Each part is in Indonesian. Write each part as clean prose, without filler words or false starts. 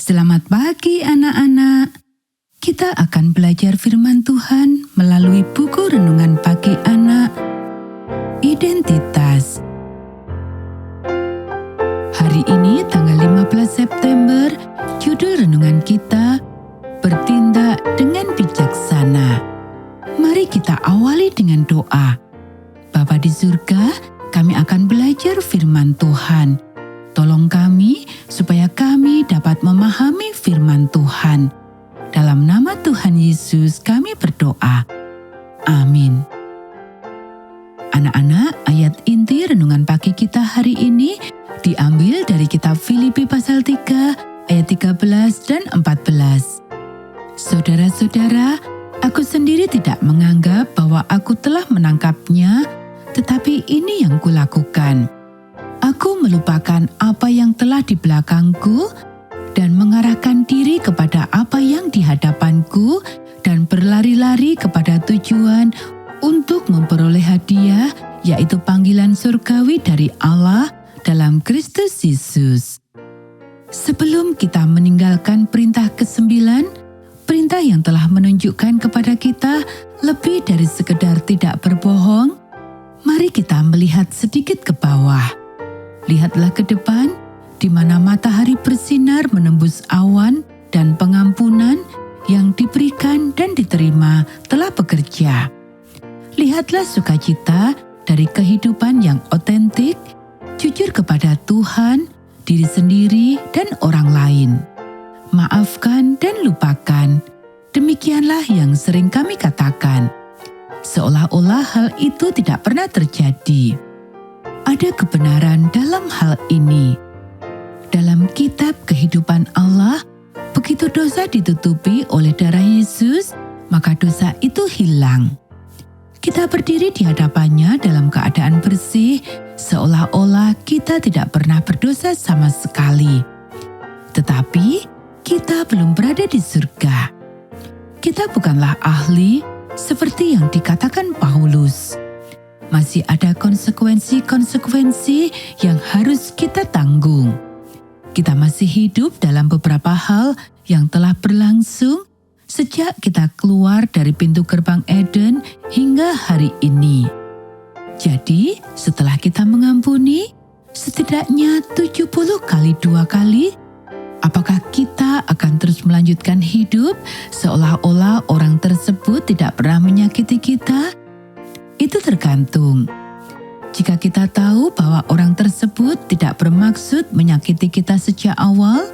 Selamat pagi anak-anak. Kita akan belajar firman Tuhan melalui buku renungan pagi anak, Identitas. Hari ini tanggal 15 September, judul renungan kita, Bertindak dengan Bijaksana. Mari kita awali dengan doa. Bapa di surga, kami akan belajar firman Tuhan. Tolong kami supaya kami dapat memahami firman Tuhan. Dalam nama Tuhan Yesus kami berdoa. Amin. Anak-anak, ayat inti renungan pagi kita hari ini diambil dari kitab Filipi pasal 3 ayat 13 dan 14. Saudara-saudara, aku sendiri tidak menganggap bahwa aku telah menangkapnya, tetapi ini yang kulakukan. Aku melupakan apa yang telah di belakangku dan mengarahkan diri kepada apa yang di hadapanku dan berlari-lari kepada tujuan untuk memperoleh hadiah, yaitu panggilan surgawi dari Allah dalam Kristus Yesus. Sebelum kita meninggalkan perintah ke-9, perintah yang telah menunjukkan kepada kita lebih dari sekedar tidak berbohong, mari kita melihat sedikit ke bawah. Lihatlah ke depan, di mana matahari bersinar menembus awan dan pengampunan yang diberikan dan diterima telah bekerja. Lihatlah sukacita dari kehidupan yang otentik, jujur kepada Tuhan, diri sendiri, dan orang lain. Maafkan dan lupakan. Demikianlah yang sering kami katakan. Seolah-olah hal itu tidak pernah terjadi. Ada kebenaran dalam hal ini. Dalam kitab kehidupan Allah, begitu dosa ditutupi oleh darah Yesus, maka dosa itu hilang. Kita berdiri di hadapannya dalam keadaan bersih, seolah-olah kita tidak pernah berdosa sama sekali. Tetapi, kita belum berada di surga. Kita bukanlah ahli seperti yang dikatakan Paulus. Masih ada konsekuensi-konsekuensi yang harus kita tanggung. Kita masih hidup dalam beberapa hal yang telah berlangsung sejak kita keluar dari pintu gerbang Eden hingga hari ini. Jadi, setelah kita mengampuni, setidaknya 70 kali 2 kali, apakah kita akan terus melanjutkan hidup seolah-olah orang tersebut tidak pernah menyakiti kita? Itu tergantung. Jika kita tahu bahwa orang tersebut tidak bermaksud menyakiti kita sejak awal,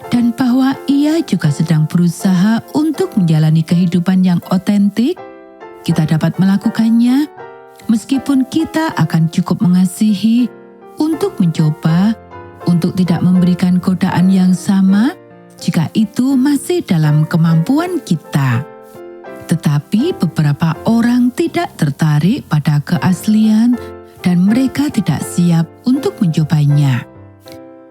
dan bahwa ia juga sedang berusaha untuk menjalani kehidupan yang otentik, kita dapat melakukannya meskipun kita akan cukup mengasihi untuk mencoba untuk tidak memberikan godaan yang sama jika itu masih dalam kemampuan kita. Tetapi beberapa orang tidak tertarik pada keaslian dan mereka tidak siap untuk mencobanya.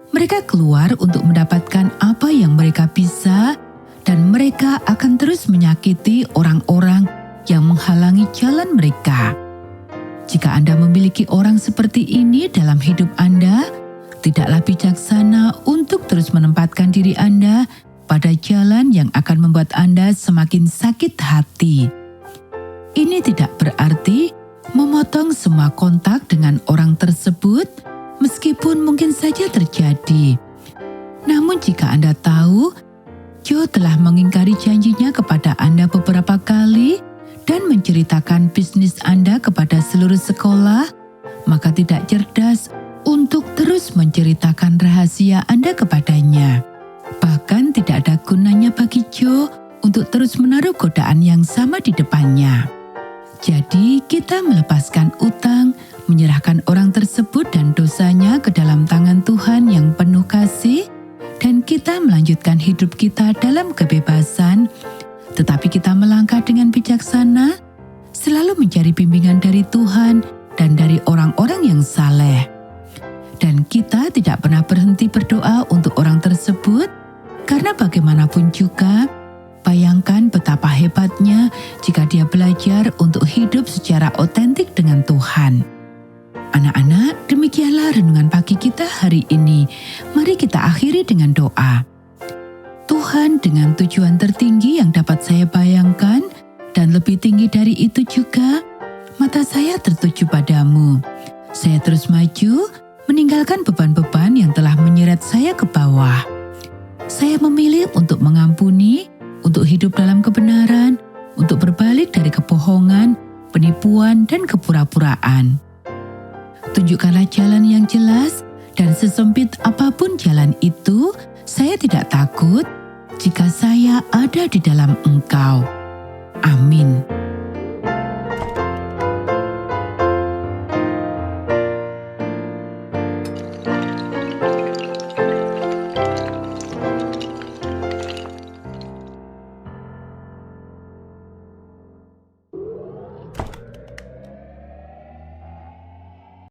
Mereka keluar untuk mendapatkan apa yang mereka bisa dan mereka akan terus menyakiti orang-orang yang menghalangi jalan mereka. Jika Anda memiliki orang seperti ini dalam hidup Anda, tidaklah bijaksana untuk terus menempatkan diri Anda pada jalan yang akan membuat Anda semakin sakit hati. Ini tidak berarti memotong semua kontak dengan orang tersebut, meskipun mungkin saja terjadi. Namun jika Anda tahu, Joe telah mengingkari janjinya kepada Anda beberapa kali dan menceritakan bisnis Anda kepada seluruh sekolah, maka tidak cerdas untuk terus menceritakan rahasia Anda kepadanya. Bahkan tidak ada gunanya bagi Joe untuk terus menaruh godaan yang sama di depannya. Jadi kita melepaskan utang, menyerahkan orang tersebut dan dosanya ke dalam tangan Tuhan yang penuh kasih, dan kita melanjutkan hidup kita dalam kebebasan, tetapi kita melangkah dengan bijaksana, selalu mencari bimbingan dari Tuhan dan dari orang-orang yang saleh. Dan kita tidak pernah berhenti berdoa untuk orang tersebut, karena bagaimanapun juga, bayangkan betapa hebatnya jika dia belajar untuk hidup secara otentik dengan Tuhan. Anak-anak, demikianlah renungan pagi kita hari ini. Mari kita akhiri dengan doa. dengan tujuan tertinggi yang dapat saya bayangkan, dan lebih tinggi dari itu juga, mata saya tertuju padamu. Saya terus maju, meninggalkan beban-beban yang telah menyeret saya ke bawah. Saya memilih untuk mengampuni, untuk hidup dalam kebenaran, untuk berbalik dari kebohongan, penipuan, dan kepura-puraan. Tunjukkanlah jalan yang jelas, dan sesempit apapun jalan itu, saya tidak takut jika saya ada di dalam Engkau. Amin.